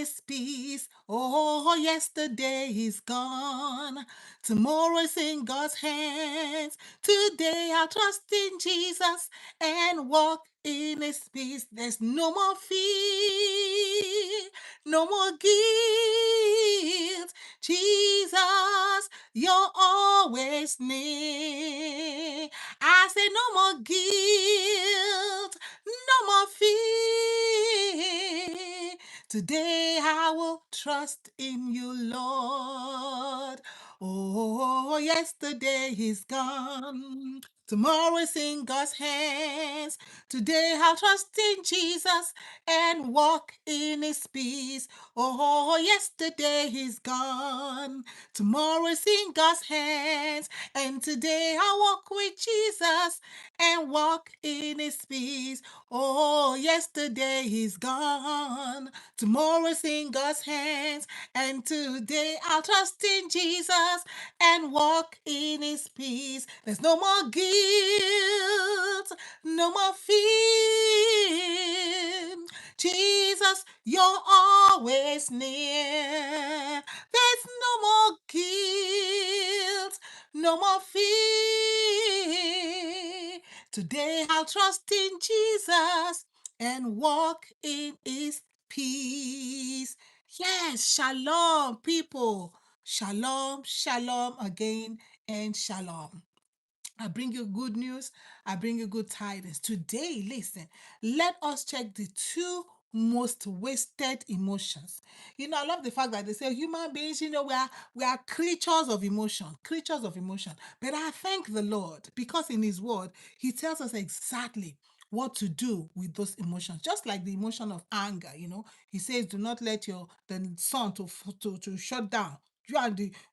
His peace. Oh, yesterday is gone. Tomorrow is in God's hands. Today I'll trust in Jesus and walk in His peace. There's no more fear, no more guilt. Jesus, you're always near. I say no more guilt, no more fear. Today I will trust in you, Lord. Oh, yesterday is gone. Tomorrow is in God's hands. Today I'll trust in Jesus and walk in His peace. Oh, yesterday is gone. Tomorrow is in God's hands. And today I walk with Jesus and walk in His peace. Oh, yesterday is gone. Tomorrow is in God's hands. And today I'll trust in Jesus and walk in His peace. There's no more guilt, no more fear. Jesus, you're always near. There's no more guilt, no more fear. Today I'll trust in Jesus and walk in His peace. Yes, shalom, people. Shalom, shalom again, and shalom. I bring you good news. I bring you good tidings. Today, listen, let us check the two most wasted emotions. I love the fact that they say human beings, we are creatures of emotion, creatures of emotion. But I thank the Lord because in His word, He tells us exactly what to do with those emotions. Just like the emotion of anger, He says, do not let the sun to shut down.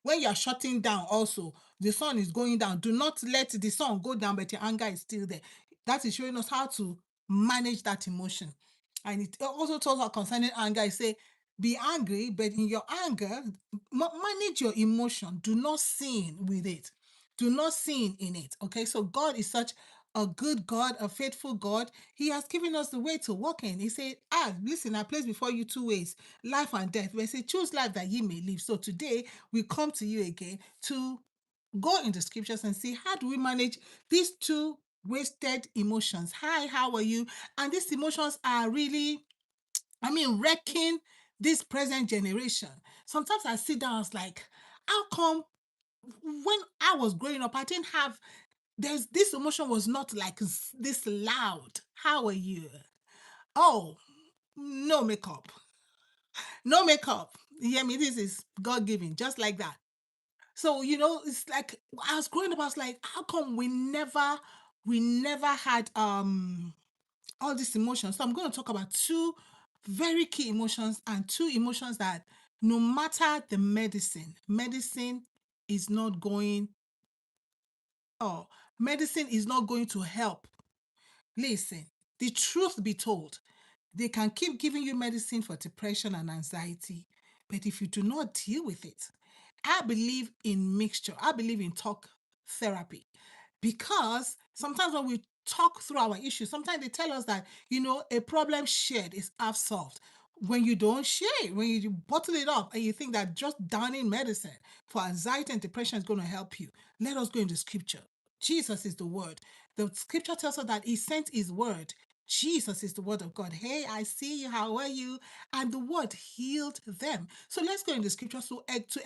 When you are shutting down also, the sun is going down. Do not let the sun go down, but your anger is still there. That is showing us how to manage that emotion. And it also tells us concerning anger, it say, be angry, but in your anger, manage your emotion. Do not sin with it. Do not sin in it. Okay, so God is such a good God, a faithful God. He has given us the way to walk in. He said, listen, I place before you two ways, life and death. We say, choose life that ye may live. So today we come to you again to go in the scriptures and see how do we manage these two wasted emotions. Hi, how are you? And these emotions are really, wrecking this present generation. Sometimes I sit down, I was like, how come when I was growing up, I didn't have this emotion was not like this loud. How are you? Oh, no makeup. No makeup. You hear me? This is God given, just like that. So, it's like I was growing up, I was like, how come we never had all these emotions? So I'm going to talk about two very key emotions and two emotions that no matter the medicine is not going, oh, medicine is not going to help. Listen, the truth be told, they can keep giving you medicine for depression and anxiety, but if you do not deal with it, I believe in mixture. I believe in talk therapy because sometimes when we talk through our issues, sometimes they tell us that, a problem shared is half solved. When you don't share it, when you bottle it up and you think that just downing medicine for anxiety and depression is going to help you, let us go into scripture. Jesus is the word. The scripture tells us that He sent His word. Jesus is the word of God. Hey, I see you. How are you? And the word healed them. So let's go in the scriptures to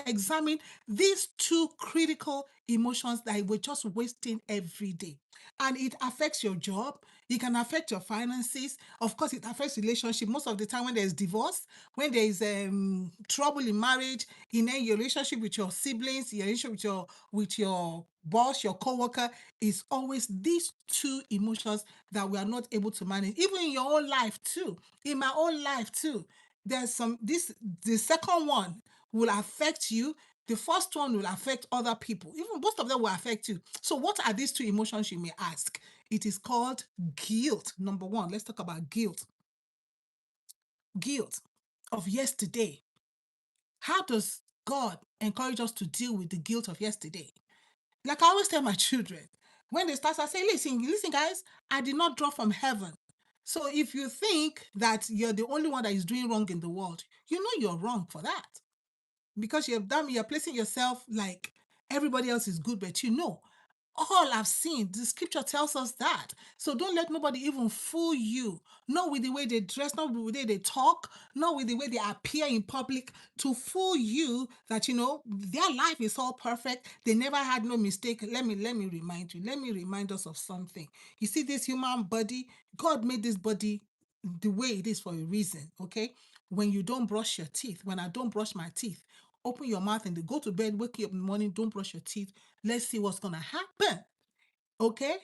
examine these two critical emotions that we're just wasting every day. And it affects your job. It can affect your finances. Of course, it affects relationship. Most of the time when there's divorce, when there is trouble in marriage, in your relationship with your siblings, your relationship with your boss, your co-worker, is always these two emotions that we are not able to manage. Even in your own life too. In my own life too. The second one will affect you. The first one will affect other people. Even most of them will affect you. So what are these two emotions, you may ask? It is called guilt. Number one, let's talk about guilt. Guilt of yesterday. How does God encourage us to deal with the guilt of yesterday? Like I always tell my children, when they start, I say, listen, guys, I did not drop from heaven. So if you think that you're the only one that is doing wrong in the world, you know you're wrong for that. Because you're placing yourself like everybody else is good, but you know all I've seen. The scripture tells us that. So don't let nobody even fool you. Not with the way they dress, not with the way they talk, not with the way they appear in public to fool you that their life is all perfect. They never had no mistake. Let me remind you. Let me remind us of something. You see, this human body, God made this body the way it is for a reason. Okay. When you don't brush your teeth, when I don't brush my teeth, open your mouth and go to bed, wake you up in the morning, don't brush your teeth. Let's see what's gonna happen. Okay?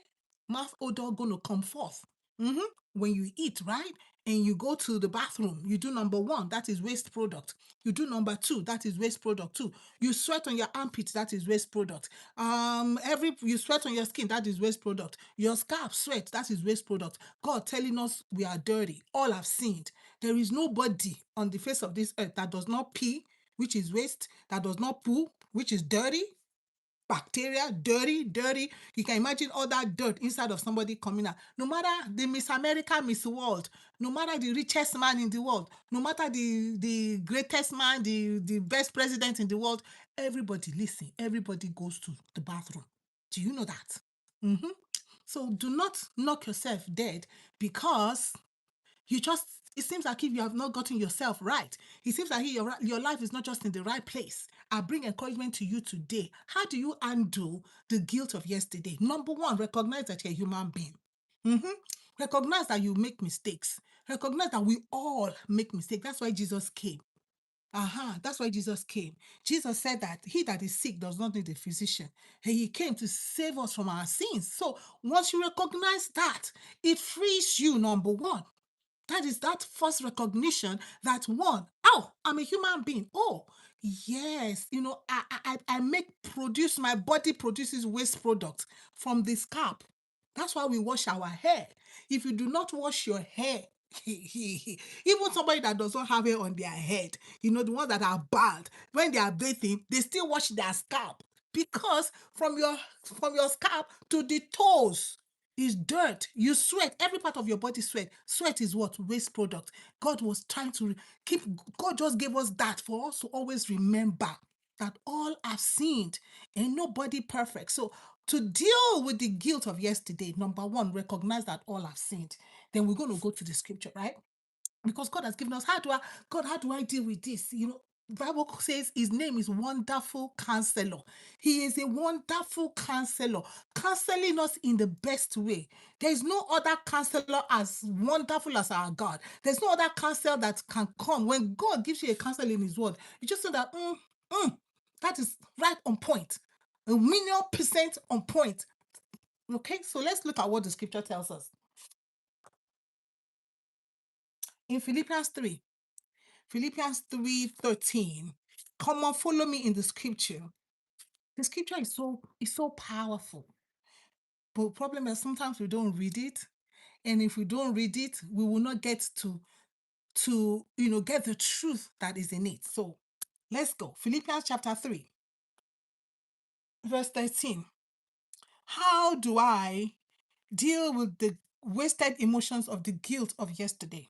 Mouth odor gonna come forth. Mhm. When you eat, right? And you go to the bathroom, you do number one, that is waste product. You do number two, that is waste product too. You sweat on your armpits, that is waste product. Every you sweat on your skin, that is waste product. Your scalp sweat, that is waste product. God telling us we are dirty. All I've seen. There is nobody on the face of this earth that does not pee, which is waste, that does not poo, which is dirty, bacteria, dirty. You can imagine all that dirt inside of somebody coming out. No matter the Miss America, Miss World, no matter the richest man in the world, no matter the greatest man, the best president in the world, everybody, listen, everybody goes to the bathroom. Do you know that? Mhm. So do not knock yourself dead because it seems like if you have not gotten yourself right. It seems like your life is not just in the right place. I bring encouragement to you today. How do you undo the guilt of yesterday? Number one, recognize that you're a human being. Mhm. Recognize that you make mistakes. Recognize that we all make mistakes. That's why Jesus came. That's why Jesus came. Jesus said that he that is sick does not need a physician. He came to save us from our sins. So once you recognize that, it frees you, number one. That is that first recognition that one, oh, I'm a human being. Oh, yes, I produce, my body produces waste products from the scalp. That's why we wash our hair. If you do not wash your hair, even somebody that does not have hair on their head, the ones that are bald, when they are bathing, they still wash their scalp because from your scalp to the toes is dirt. You sweat. Every part of your body sweat. Sweat is what? Waste product. God was trying to keep, God just gave us that for us to always remember that all have sinned and nobody perfect. So to deal with the guilt of yesterday, number one, recognize that all have sinned. Then we're going to go to the scripture, right? Because God has given us, how do I deal with this? Bible says his name is Wonderful Counselor. He is a wonderful counselor, counseling us in the best way. There is no other counselor as wonderful as our God. There's no other counselor that can come. When God gives you a counsel in his word, you just know that that is right on point. 1,000,000% on point. Okay, so let's look at what the scripture tells us. In Philippians 3:13. Come on, follow me in the scripture. The scripture is so powerful. But the problem is sometimes we don't read it. And if we don't read it, we will not get to get the truth that is in it. So let's go. Philippians chapter 3, verse 13. How do I deal with the wasted emotions of the guilt of yesterday?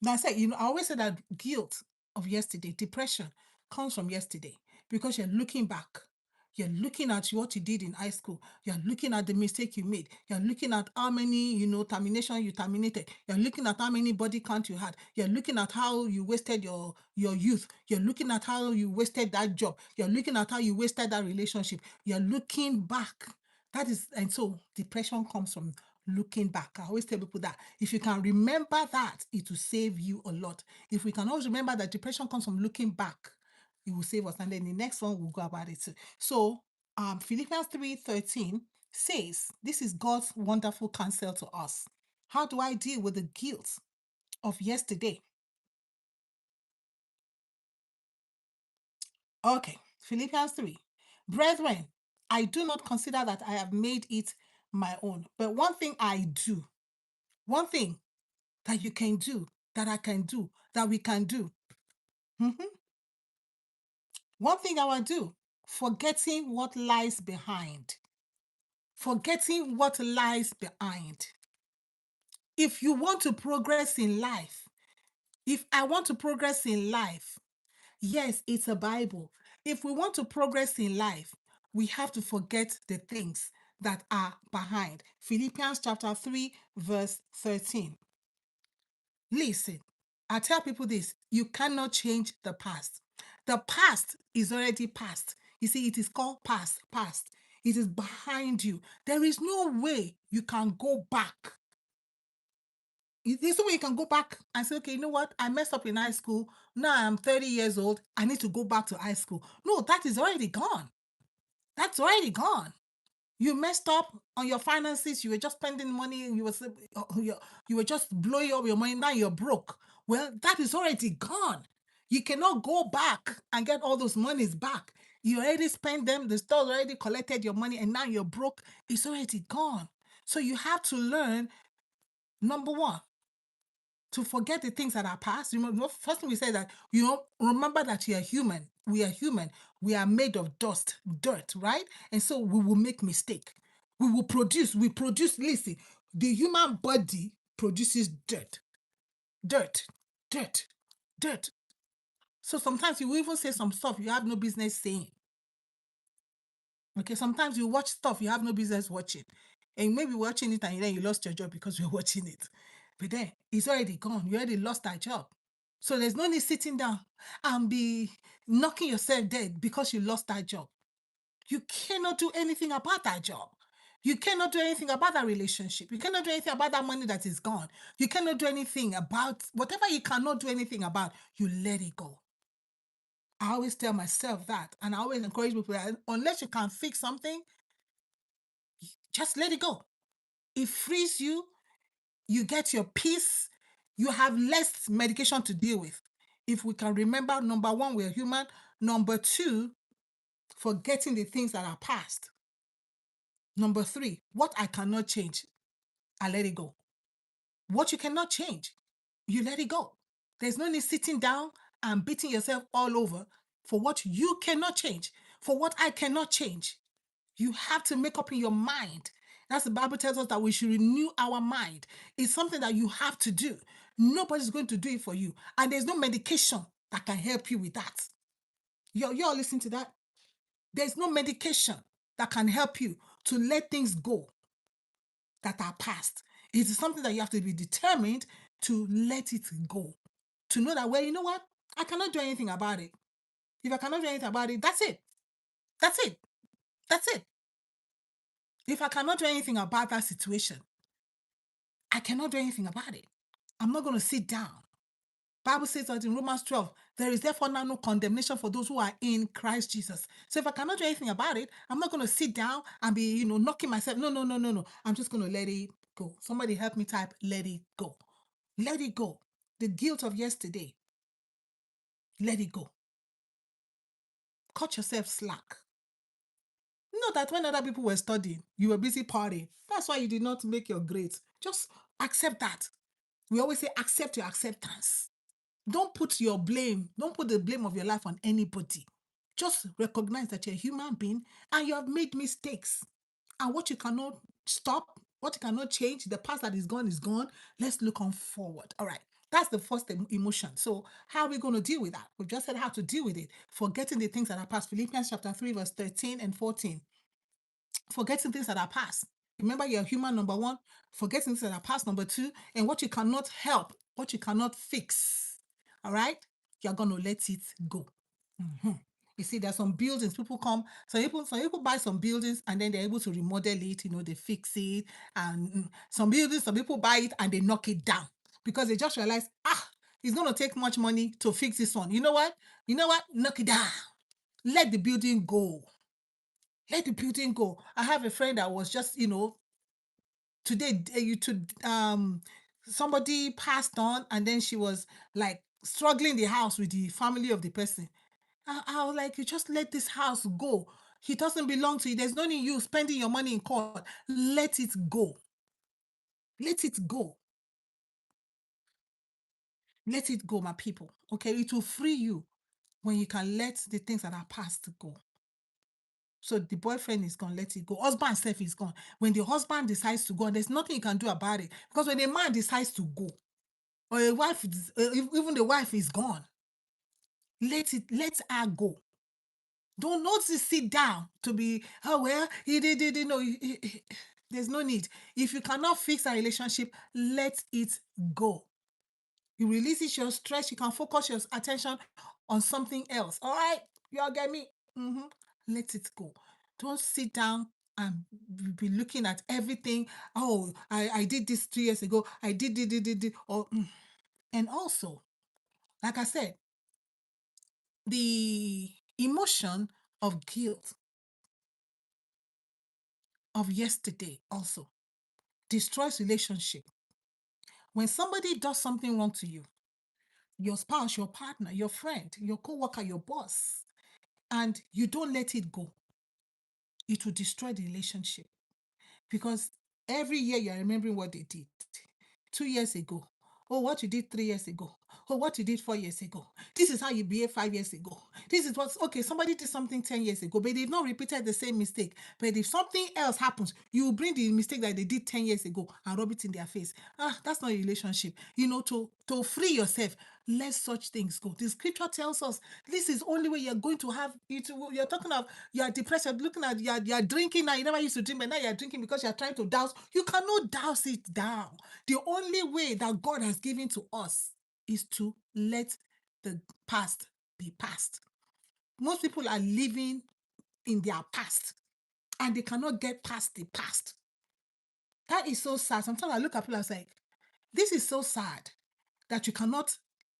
Now, I said, I always say that guilt of yesterday, depression comes from yesterday because you're looking back. You're looking at what you did in high school. You're looking at the mistake you made. You're looking at how many, termination you terminated. You're looking at how many body count you had. You're looking at how you wasted your youth. You're looking at how you wasted that job. You're looking at how you wasted that relationship. You're looking back. And so depression comes from looking back. I always tell people that if you can remember that, it will save you a lot. If we can always remember that depression comes from looking back, it will save us. And then the next one we'll go about it too. So Philippians 3:13 says, this is God's wonderful counsel to us. How do I deal with the guilt of yesterday? Okay, Philippians 3. Brethren, I do not consider that I have made it my own. But one thing I do, one thing that you can do, that I can do, that we can do. Mhm. One thing I will do, forgetting what lies behind. Forgetting what lies behind. if you want to progress in life, if I want to progress in life, yes, it's a Bible. If we want to progress in life, we have to forget the things that are behind. Philippians chapter 3, verse 13. Listen, I tell people this: you cannot change the past. The past is already past. You see, it is called past. It is behind you. There is no way you can go back. There's no way you can go back and say, okay, you know what? I messed up in high school. Now I'm 30 years old. I need to go back to high school. No, that is already gone. That's already gone. You messed up on your finances. You were just spending money. You were just blowing up your money. Now you're broke. Well, that is already gone. You cannot go back and get all those monies back. You already spent them. The store already collected your money, and now you're broke. It's already gone. So you have to learn, number one, to forget the things that are past. Remember, first thing we said that, remember that you are human. We are human. We are made of dust, dirt, right? And so we will make mistake. We produce, listen, the human body produces dirt, dirt, dirt, dirt. So sometimes you will even say some stuff you have no business saying. Okay, sometimes you watch stuff you have no business watching. And maybe watching it and then you lost your job because you're watching it. But then it's already gone. You already lost that job. So there's no need sitting down and be knocking yourself dead because you lost that job. You cannot do anything about that job. You cannot do anything about that relationship. You cannot do anything about that money that is gone. You cannot do anything about whatever you cannot do anything about, you let it go. I always tell myself that, and I always encourage people that unless you can fix something, just let it go. It frees you. You get your peace. You have less medication to deal with. If we can remember, number one, we're human. Number two, forgetting the things that are past. Number three, what I cannot change, I let it go. What you cannot change, you let it go. There's no need sitting down and beating yourself all over for what you cannot change, for what I cannot change. You have to make up in your mind. That's the Bible tells us that we should renew our mind. It's something that you have to do. Nobody's going to do it for you. And there's no medication that can help you with that. You're listening to that? There's no medication that can help you to let things go that are past. It is something that you have to be determined to let it go. To know that, well, you know what? I cannot do anything about it. If I cannot do anything about it, that's it. That's it. That's it. If I cannot do anything about that situation, I cannot do anything about it. I'm not going to sit down. Bible says that in Romans 12, there is therefore now no condemnation for those who are in Christ Jesus. So if I cannot do anything about it, I'm not going to sit down and be, knocking myself. No, no, no, no, no. I'm just going to let it go. Somebody help me type, let it go. Let it go. The guilt of yesterday, let it go. Cut yourself slack. Know that when other people were studying, you were busy partying. That's why you did not make your grades. Just accept that. We always say, accept your acceptance. Don't put the blame of your life on anybody. Just recognize that you're a human being and you have made mistakes. And what you cannot stop, what you cannot change, the past that is gone is gone. Let's look on forward. All right. That's the first emotion. So how are we going to deal with that? We've just said how to deal with it. Forgetting the things that are past. Philippians chapter 3, verse 13 and 14. Forgetting things that are past. Remember, you're human, number one. Forgetting things that are past, number two. And what you cannot help, what you cannot fix. All right? You're going to let it go. You see, there's some buildings, people come, some people buy some buildings and then they're able to remodel it, they fix it. And some buildings, some people buy it and they knock it down because they just realize, it's going to take much money to fix this one. You know what? Knock it down. Let the building go. Let the building go. I have a friend that was just, today, somebody passed on and then she was like struggling the house with the family of the person. I was like, you just let this house go. He doesn't belong to you. There's no need you spending your money in court. Let it go. Let it go. Let it go, my people. Okay, it will free you when you can let the things that are past go. So the boyfriend is gone, let it go. Husband self is gone. When the husband decides to go, there's nothing you can do about it. Because when a man decides to go, or a wife, even the wife is gone, let her go. Don't not sit down to be, oh, well, he did, no, there's no need. If you cannot fix a relationship, let it go. It releases your stress. You can focus your attention on something else. All right, you all get me? Let it go. Don't sit down and be looking at everything. Oh, I did this 3 years ago. I did. Or, and also, like I said, the emotion of guilt of yesterday also destroys relationship. When somebody does something wrong to you, your spouse, your partner, your friend, your co-worker, your boss, and you don't let it go, it will destroy the relationship. Because every year you're remembering what they did 2 years ago. Oh, what you did 3 years ago. Oh, what you did 4 years ago. This is how you behaved 5 years ago. This is what's okay. Somebody did something 10 years ago, but they've not repeated the same mistake. But if something else happens, you will bring the mistake that they did 10 years ago and rub it in their face. That's not a relationship. To free yourself, let such things go. The scripture tells us this is only way you're going to have it. You're talking of you're depressed, you're looking at you're drinking now. You never used to drink, but now you're drinking because you're trying to douse. You cannot douse it down. The only way that God has given to us is to let the past be past. Most people are living in their past and they cannot get past the past. That is so sad. Sometimes I look at people and say, this is so sad that you cannot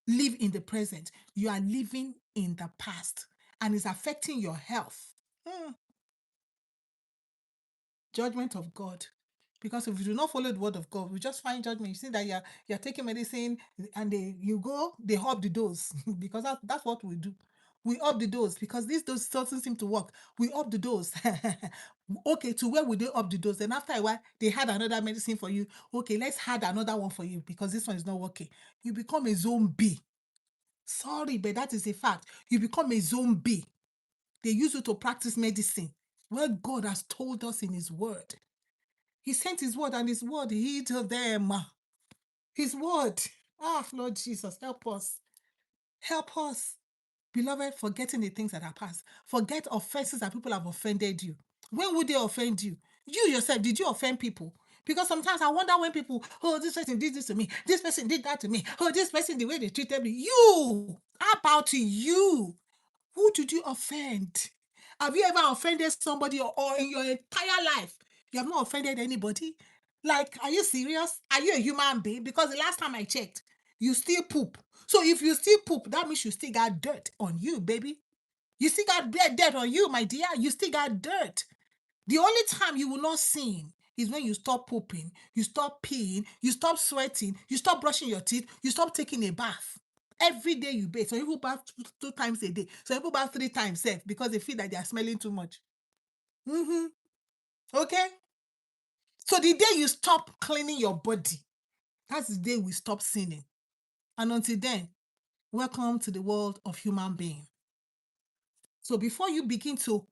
live in the present. You are living in the past and it's affecting your health. Judgment of God. Because if you do not follow the word of God, we just find judgment. You see that you're taking medicine and they up the dose because that's what we do. We up the dose because this dose doesn't seem to work. We up the dose. Okay, to where would they up the dose? Then after a while, they had another medicine for you. Okay, let's add another one for you because this one is not working. You become a zombie. Sorry, but that is a fact. You become a zombie. They use you to practice medicine. Where God has told us in his word. He sent his word and his word healed them. His word. Lord Jesus, help us. Help us. Beloved, forgetting the things that are past. Forget offenses that people have offended you. When would they offend you? You yourself, did you offend people? Because sometimes I wonder when people, oh, this person did this to me. This person did that to me. Oh, this person, the way they treated me. You! How about you? Who did you offend? Have you ever offended somebody or in your entire life? You have not offended anybody? Like, are you serious? Are you a human being? Because the last time I checked, you still poop. So if you still poop, that means you still got dirt on you, baby. You still got dirt on you, my dear. You still got dirt. The only time you will not sin is when you stop pooping, you stop peeing, you stop sweating, you stop brushing your teeth, you stop taking a bath. Every day you bathe. Some people bath 2 times a day. Some people bath 3 times because they feel like they are smelling too much. Okay? So the day you stop cleaning your body, that's the day we stop sinning. And until then, welcome to the world of human being. So before you begin to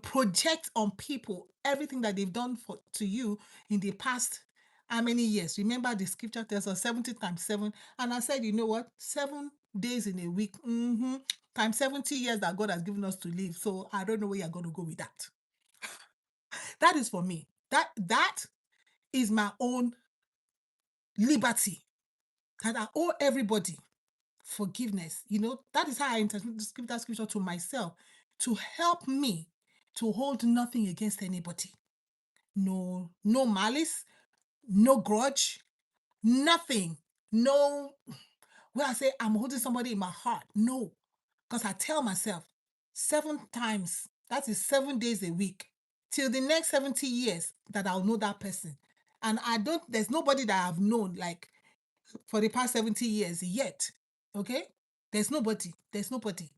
project on people everything that they've done to you in the past how many years. Remember the scripture tells us 70 times 7. And I said, you know what? 7 days in a week, times 70 years that God has given us to live. So I don't know where you're going to go with that. That is for me. That is my own liberty that I owe everybody. Forgiveness. That is how I interpret that scripture to myself, to help me to hold nothing against anybody. No malice, no grudge, nothing. No, where I say I'm holding somebody in my heart. No, because I tell myself 7 times, that is 7 days a week, till the next 70 years that I'll know that person. And there's nobody that I've known like for the past 70 years yet. Okay? There's nobody. There's somebody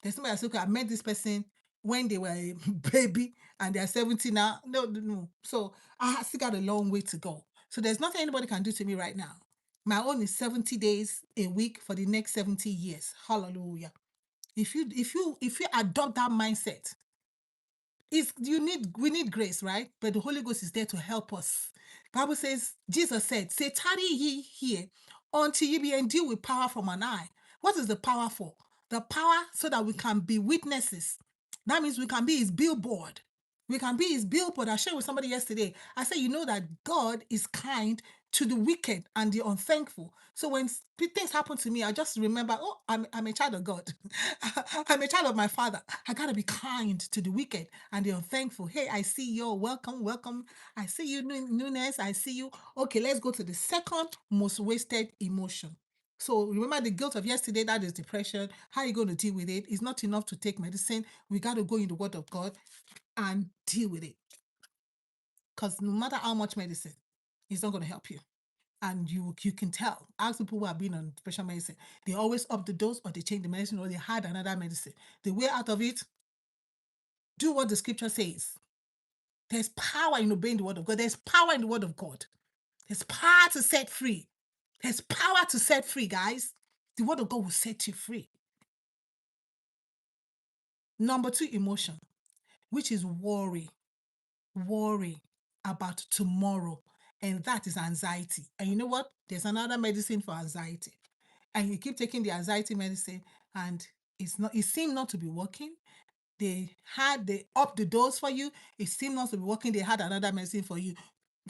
I say, okay, I met this person when they were a baby and they're 70 now. No. So I still got a long way to go. So there's nothing anybody can do to me right now. My own is 70 days a week for the next 70 years. Hallelujah. If you adopt that mindset, we need grace, right? But the Holy Ghost is there to help us. Bible says, Jesus said, say, tarry ye here until ye be endued with power from on high. What is the power for? The power so that we can be witnesses. That means we can be his billboard. We can be his billboard. I shared with somebody yesterday. I said, you know that God is kind to the wicked and the unthankful. So when things happen to me, I just remember, oh, I'm a child of God. I'm a child of my Father. I got to be kind to the wicked and the unthankful. Hey, I see you. Welcome, welcome. I see you, Nunes. I see you. Okay, let's go to the second most wasted emotion. So remember the guilt of yesterday, that is depression. How are you going to deal with it? It's not enough to take medicine. We got to go in the word of God and deal with it. Because no matter how much medicine, it's not going to help you. And you can tell. Ask people who have been on special medicine. They always up the dose or they change the medicine or they had another medicine. The way out of it, do what the scripture says. There's power in obeying the word of God. There's power in the word of God. There's power to set free. There's power to set free, guys. The word of God will set you free. Number 2 emotion, which is worry. Worry about tomorrow. And that is anxiety. And you know what? There's another medicine for anxiety. And you keep taking the anxiety medicine and it seemed not to be working. They upped the dose for you. It seemed not to be working. They had another medicine for you.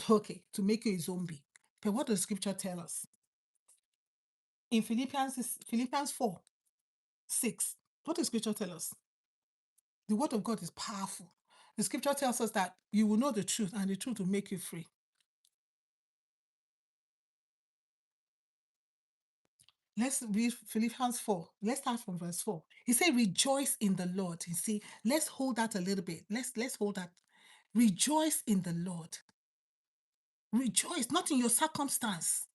Okay, to make you a zombie. But what does scripture tell us? In Philippians 4:6, what does scripture tell us? The word of God is powerful. The scripture tells us that you will know the truth and the truth will make you free. Let's read Philippians 4. Let's start from verse 4. He said, rejoice in the Lord. You see, let's hold that a little bit. Let's hold that. Rejoice in the Lord. Rejoice, not in your circumstance.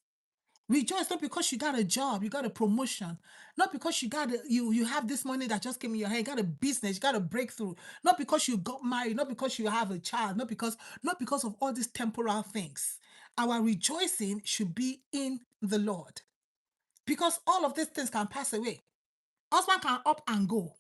Rejoice not because you got a job, you got a promotion, not because you have this money that just came in your hand, you got a business, you got a breakthrough, not because you got married, not because you have a child, not because of all these temporal things. Our rejoicing should be in the Lord. Because all of these things can pass away. Husband can up and go.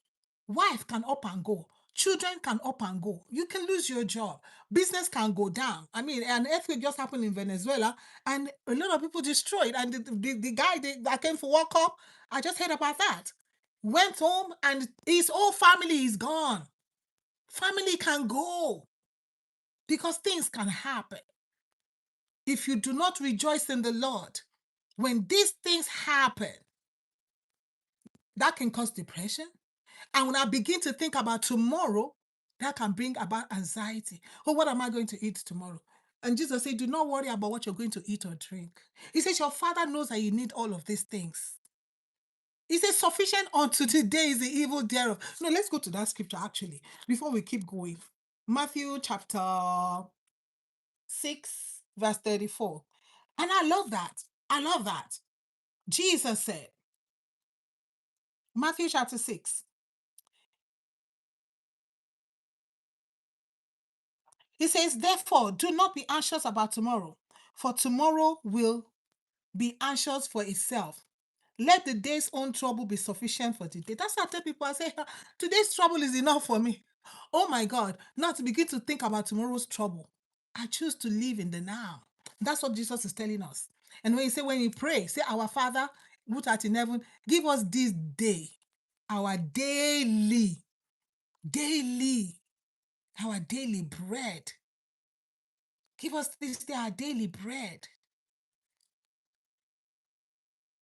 Wife can up and go. Children can up and go. You can lose your job. Business can go down. I mean, an earthquake just happened in Venezuela and a lot of people destroyed. And the guy that came for World Cup, I just heard about that. Went home and his whole family is gone. Family can go because things can happen. If you do not rejoice in the Lord, when these things happen, that can cause depression. And when I begin to think about tomorrow, that can bring about anxiety. Oh, what am I going to eat tomorrow? And Jesus said, do not worry about what you're going to eat or drink. He says, your Father knows that you need all of these things. He says, sufficient unto today is the evil thereof. No, let's go to that scripture actually, before we keep going. Matthew chapter 6, verse 34. And I love that. I love that. Jesus said, Matthew chapter 6. He says, therefore, do not be anxious about tomorrow, for tomorrow will be anxious for itself. Let the day's own trouble be sufficient for the day. That's how I tell people, I say, today's trouble is enough for me. Oh my God, not to begin to think about tomorrow's trouble. I choose to live in the now. That's what Jesus is telling us. And when you pray, say, our Father, who art in heaven, give us this day, our daily, our daily bread. Give us this day our daily bread.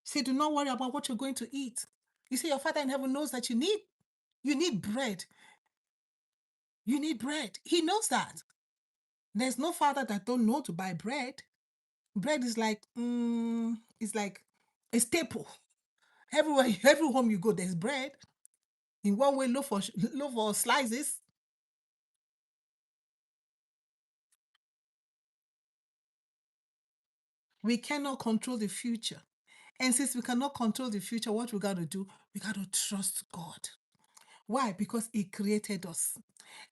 Say, do not worry about what you're going to eat. You say your Father in heaven knows that you need bread. You need bread. He knows that. There's no father that don't know to buy bread. Bread is like a staple. Everywhere, every home you go, there's bread. In one way, look for slices. We cannot control the future. And since we cannot control the future, what we got to do? We got to trust God. Why? Because he created us.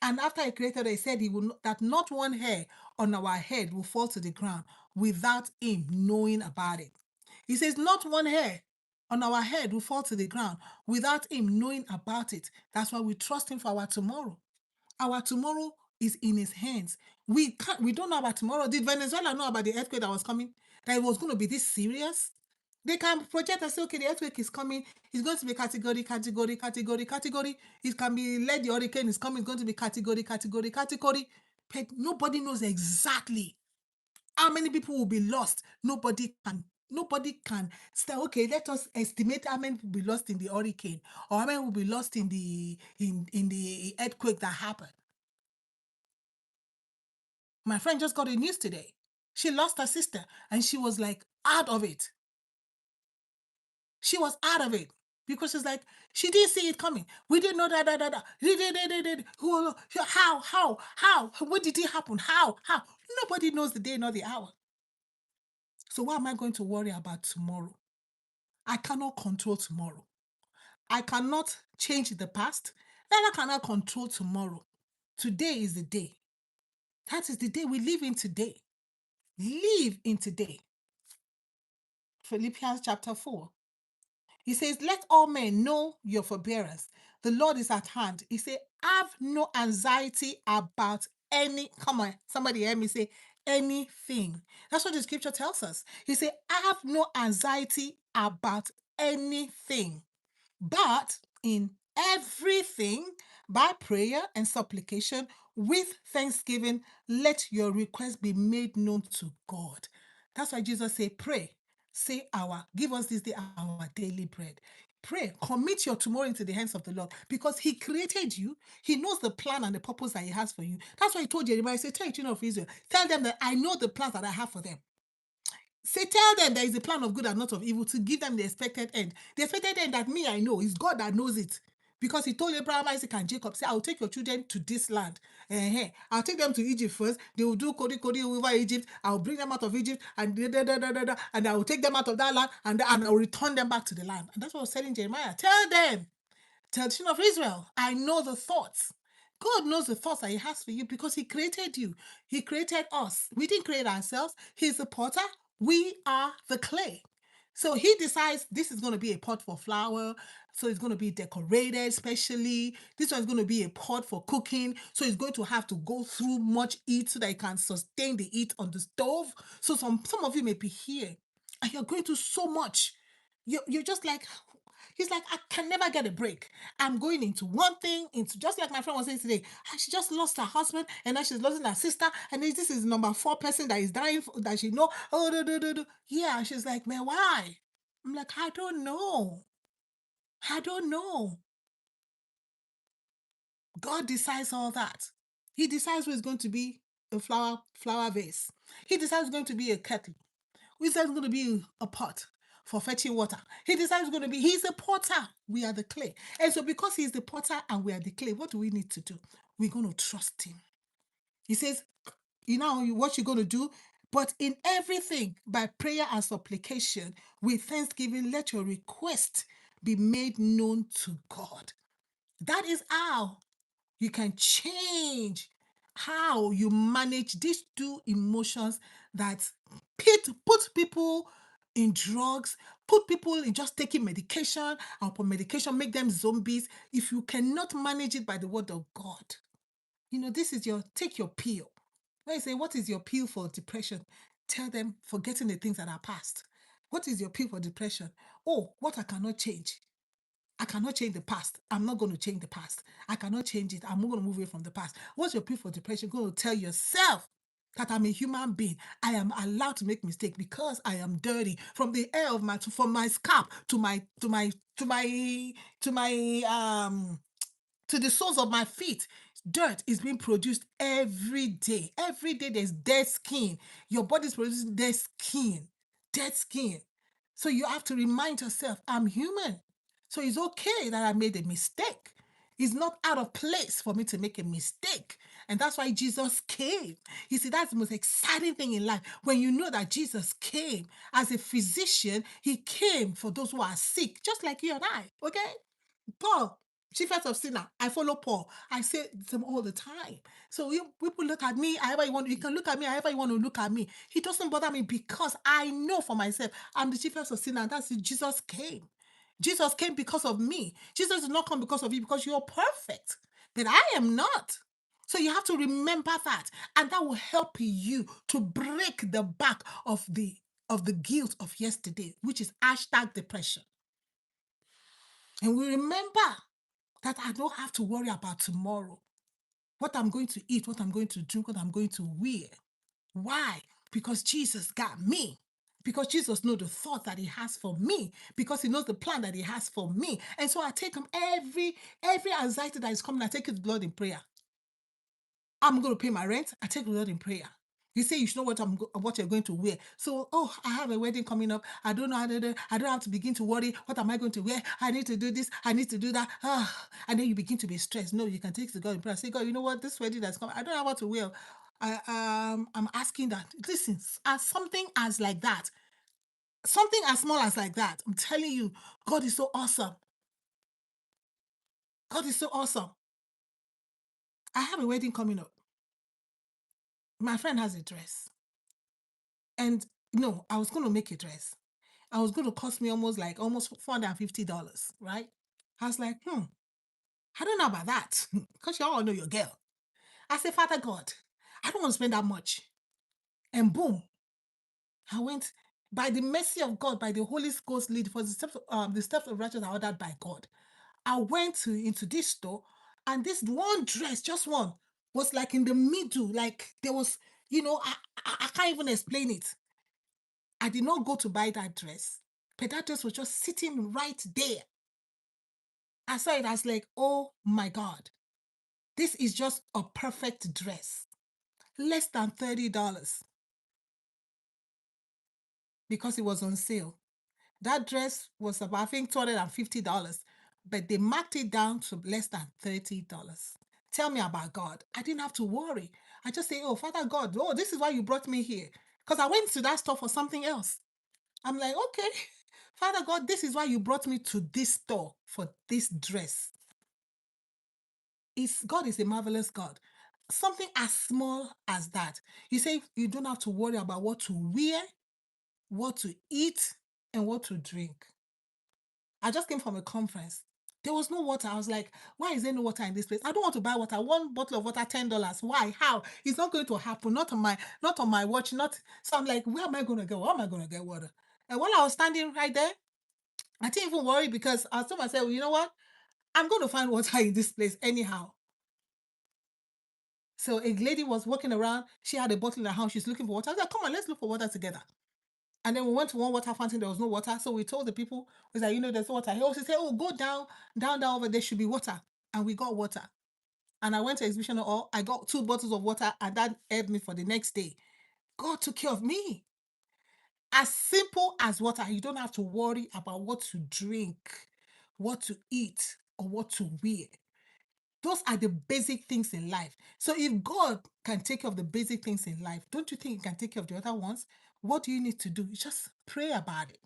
And after he created us, he said that not one hair on our head will fall to the ground without him knowing about it. He says, not one hair. on our head will fall to the ground without him knowing about it. That's why we trust him for our tomorrow. Our tomorrow is in his hands. We don't know about tomorrow. Did Venezuela know about the earthquake that was coming? That it was going to be this serious? They can project and say, okay, the earthquake is coming. It's going to be category, category, category, category. It can be let the hurricane is coming. It's going to be category, category, category. But nobody knows exactly how many people will be lost. Nobody can say, okay, let us estimate how many will be lost in the hurricane or how many will be lost in the earthquake that happened. My friend just got the news today. She lost her sister and she was like out of it. She was out of it because she's like, she didn't see it coming. We didn't know that. How? When did it happen? How? Nobody knows the day nor the hour. So why am I going to worry about tomorrow? I cannot control tomorrow. I cannot change the past. Neither can I control tomorrow. Today is the day. That is the day we live in today. Live in today. Philippians chapter 4. He says, let all men know your forbearance. The Lord is at hand. He said, have no anxiety about any, come on, somebody hear me say, anything. That's what the scripture tells us. He said, have no anxiety about anything, but in everything, by prayer and supplication, with thanksgiving, let your request be made known to God. That's why Jesus said, pray, say give us this day our daily bread. Pray, commit your tomorrow into the hands of the Lord because he created you. He knows the plan and the purpose that he has for you. That's why he told Jeremiah, he said, tell the children of Israel, tell them that I know the plans that I have for them. Say, tell them there is a plan of good and not of evil to give them the expected end. The expected end that me, I know, is God that knows it. Because he told Abraham, Isaac, and Jacob, say, I'll take your children to this land. I'll take them to Egypt first. They will do Kodi over Egypt. I'll bring them out of Egypt and and I will take them out of that land and I'll return them back to the land. And that's what I was telling Jeremiah. Tell them. Tell the children of Israel, I know the thoughts. God knows the thoughts that he has for you because he created you. He created us. We didn't create ourselves. He's the potter. We are the clay. So he decides this is going to be a pot for flour. So it's going to be decorated specially. This one is going to be a pot for cooking. So it's going to have to go through much heat so that it can sustain the heat on the stove. So some of you may be here and you're going through so much. You're just like, he's like, I can never get a break. I'm going into one thing, into just like my friend was saying today. She just lost her husband, and now she's losing her sister, and this is number 4 person that is dying that she know. Yeah, she's like, man, why? I'm like, I don't know. I don't know. God decides all that. He decides who's going to be a flower vase. He decides who's going to be a kettle. He decides going to be a pot for fetching water. He decides going to be, he's the potter. We are the clay. And so because he's the potter and we are the clay, what do we need to do? We're going to trust him. He says, you know what you're going to do? But in everything, by prayer and supplication, with thanksgiving, let your request be made known to God. That is how you can change how you manage these 2 emotions that put people in drugs, put people in just taking medication, and upon medication make them zombies. If you cannot manage it by the word of God, this is take your pill. When you say, what is your pill for depression? Tell them, forgetting the things that are past. What is your pill for depression? Oh, what I cannot change. I cannot change the past. I'm not going to change the past. I cannot change it. I'm not going to move away from the past. What's your plea for depression? You're going to tell yourself that I'm a human being. I am allowed to make mistakes because I am dirty. From the hair of from my scalp to the soles of my feet, dirt is being produced every day. Every day there's dead skin. Your body's producing dead skin. Dead skin. So you have to remind yourself, I'm human. So it's okay that I made a mistake. It's not out of place for me to make a mistake. And that's why Jesus came. You see, that's the most exciting thing in life. When you know that Jesus came as a physician, he came for those who are sick, just like you and I, okay? Paul, chiefest of sinner, I follow Paul. I say them all the time. So people look at me however you want. You can look at me however you want to look at me. He doesn't bother me because I know for myself I'm the chiefest of sinner. And that's it. Jesus came. Jesus came because of me. Jesus did not come because of you, because you're perfect. But I am not. So you have to remember that. And that will help you to break the back of the guilt of yesterday, which is hashtag depression. And we remember that I don't have to worry about tomorrow, what I'm going to eat, what I'm going to drink, what I'm going to wear. Why? Because Jesus got me. Because Jesus knows the thought that he has for me. Because he knows the plan that he has for me. And so I take him every anxiety that is coming, I take it to the Lord in prayer. I'm going to pay my rent. I take the Lord in prayer. You say you should know what you're going to wear. So, I have a wedding coming up. I don't know how to do. I don't have to begin to worry. What am I going to wear? I need to do this. I need to do that. And then you begin to be stressed. No, you can take to God in prayer. Say, God, you know what? This wedding that's coming, I don't know what to wear. I'm asking that. Listen, as something as like that, something as small as like that. I'm telling you, God is so awesome. God is so awesome. I have a wedding coming up. My friend has a dress. And no, I was going to make a dress. I was going to cost me almost $450, right? I was like, I don't know about that. Because you all know your girl. I said, Father God, I don't want to spend that much. And boom, I went by the mercy of God, by the Holy Ghost lead, for the steps of righteousness are ordered by God. I went into this store, and this one dress, just one, was like in the middle. Like there was, I can't even explain it. I did not go to buy that dress, but that dress was just sitting right there. I saw it as like, oh my God, this is just a perfect dress. Less than $30 because it was on sale. That dress was about, I think, $250, but they marked it down to less than $30. Tell me about God. I didn't have to worry. I just say, oh, Father God, oh, this is why you brought me here. Because I went to that store for something else. I'm like, okay, Father God, this is why you brought me to this store for this dress. God is a marvelous God. Something as small as that. You say you don't have to worry about what to wear, what to eat, and what to drink. I just came from a conference. There was no water. I was like, why is there no water in this place? I don't want to buy water. One bottle of water, $10. Why? How? It's not going to happen. Not on my watch. Not. So I'm like, where am I going to go? Where am I going to get water? And while I was standing right there, I didn't even worry, because I told myself, you know what? I'm going to find water in this place anyhow. So a lady was walking around. She had a bottle in her house. She's looking for water. I was like, come on, let's look for water together. And then we went to one water fountain. There was no water. So we told the people, we said, there's water. He also said, oh, go down over there should be water. And we got water. And I went to exhibition hall. I got 2 bottles of water, and that helped me for the next day. God took care of me. As simple as water. You don't have to worry about what to drink, what to eat, or what to wear. Those are the basic things in life. So if God can take care of the basic things in life, don't you think he can take care of the other ones? What do you need to do? You just pray about it.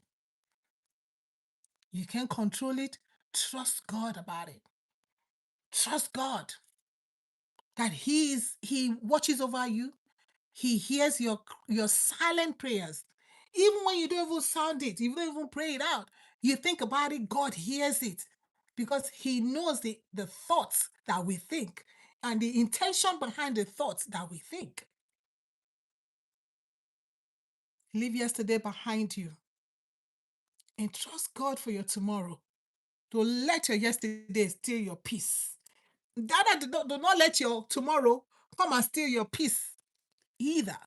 You can't control it. Trust God about it. Trust God that he watches over you. He hears your silent prayers. Even when you don't even sound it, you don't even pray it out. You think about it, God hears it, because he knows the thoughts that we think and the intention behind the thoughts that we think. Leave yesterday behind you and trust God for your tomorrow. Don't let your yesterday steal your peace. Dada, do not let your tomorrow come and steal your peace either.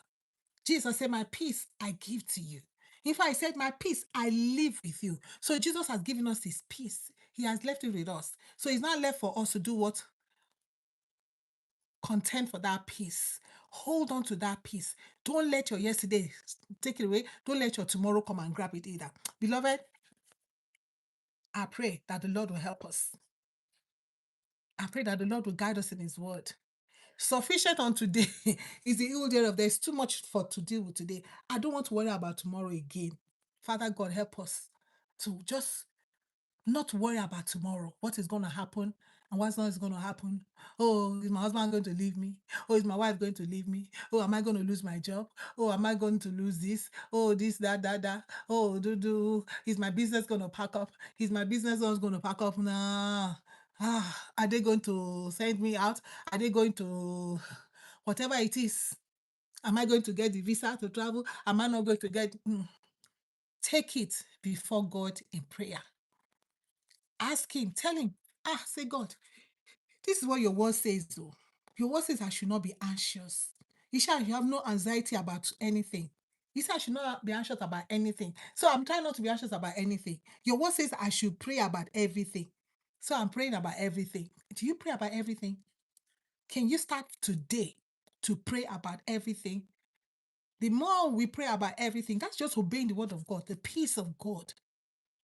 Jesus said, my peace I give to you. In fact, he said, my peace I live with you. So Jesus has given us his peace. He has left it with us. So it's not left for us to do what? Contend for that peace. Hold on to that peace. Don't let your yesterday take it away. Don't let your tomorrow come and grab it either. Beloved, I pray that the Lord will help us. I pray that the Lord will guide us in his word. Sufficient on today is the evil thereof. There's too much for to deal with today. I don't want to worry about tomorrow again. Father God, help us to just Not worry about tomorrow, what is going to happen and what's not going to happen. Oh, is my husband going to leave me? Oh, is my wife going to leave me? Oh, am I going to lose my job? Oh, am I going to lose this? Oh, this, that. Oh, is my business going to pack up? Is my business not going to pack up? Nah. Are they going to send me out? Are they going to whatever it is? Am I going to get the visa to travel? Am I not going to get? Take it before God in prayer. Ask him, tell him, say, God, this is what your word says, though. Your word says I should not be anxious. You shall have no anxiety about anything. You said I should not be anxious about anything. So I'm trying not to be anxious about anything. Your word says I should pray about everything. So I'm praying about everything. Do you pray about everything? Can you start today to pray about everything? The more we pray about everything, that's just obeying the word of God. The peace of God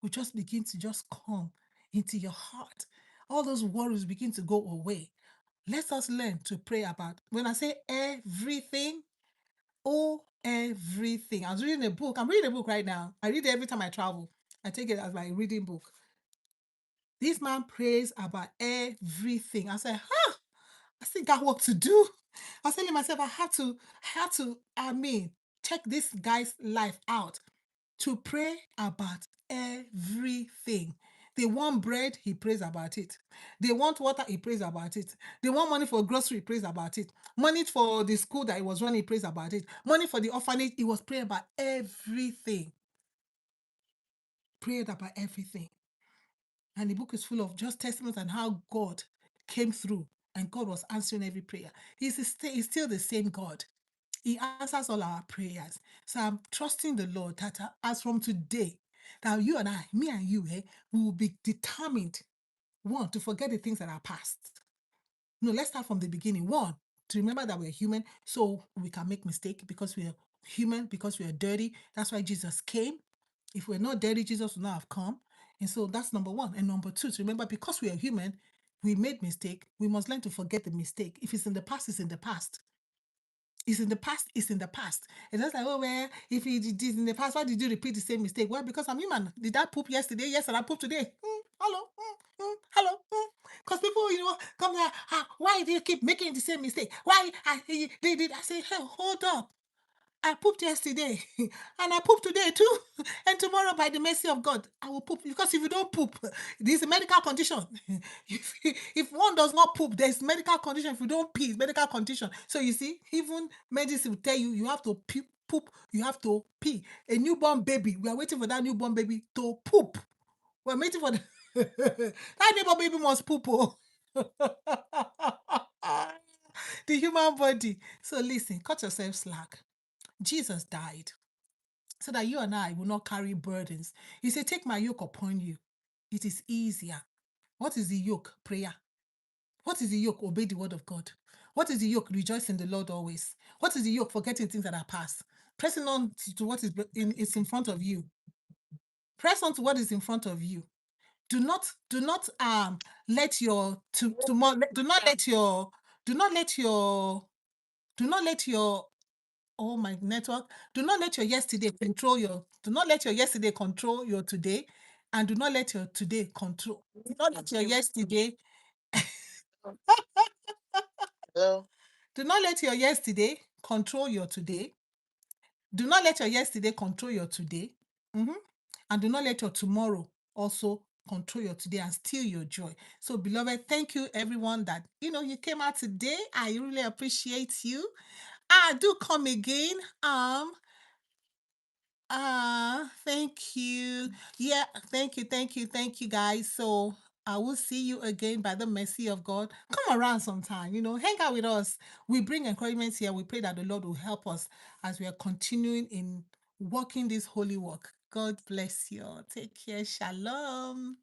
will just begin to just come into your heart. All those worries begin to go away. Let us learn to pray about. When I say everything, everything. I was reading a book. I'm reading a book right now. I read it every time I travel. I take it as my reading book. This man prays about everything. I said, I still got work to do. I was telling myself, I have to, check this guy's life out to pray about everything. They want bread, he prays about it. They want water, he prays about it. They want money for grocery, he prays about it. Money for the school that he was running, he prays about it. Money for the orphanage, he was praying about everything. Prayed about everything. And the book is full of just testimonies and how God came through and God was answering every prayer. He's still the same God. He answers all our prayers. So I'm trusting the Lord that as from today, that you and I, me and you, we will be determined, one, to forget the things that are past. No, let's start from the beginning. One, to remember that we're human, so we can make mistake because we are human, because we are dirty. That's why Jesus came. If we're not dirty, Jesus would not have come. And so that's number one. And number two, to remember because we are human, we made mistake. We must learn to forget the mistake. If it's in the past, it's in the past. It's in the past, it's in the past. It's just like, oh, well, if it is in the past, why did you repeat the same mistake? Well, because I'm human. Did I poop yesterday? Yes, and I pooped today. Hello. Hello. Because people, come there, why do you keep making the same mistake? Why they did? I say, hey, hold up. I pooped yesterday and I poop today too. And tomorrow, by the mercy of God, I will poop. Because if you don't poop, there's a medical condition. if one does not poop, there's medical condition. If you don't pee, it's medical condition. So you see, even medicine will tell you you have to poop, you have to pee. A newborn baby, we are waiting for that newborn baby to poop. We're waiting for that newborn baby must poop. The human body. So listen, cut yourself slack. Jesus died so that you and I will not carry burdens. He said, take my yoke upon you. It is easier. What is the yoke? Prayer. What is the yoke? Obey the word of God. What is the yoke? Rejoice in the Lord always. What is the yoke? Forgetting things that are past. Pressing on to what is in front of you. Press on to what is in front of you. Do not let your do not let your do not let your do not let your oh my network. Do not let your yesterday control your today, and do not let your today control. Do not let your yesterday. Hello? Do not let your yesterday control your today. Do not let your yesterday control your today. And do not let your tomorrow also control your today and steal your joy. So, beloved, thank you everyone that you came out today. I really appreciate you. Do come again. Thank you. Yeah, thank you, guys. So I will see you again by the mercy of God. Come around sometime, hang out with us. We bring encouragement here. We pray that the Lord will help us as we are continuing in walking this holy work. God bless you all. Take care. Shalom.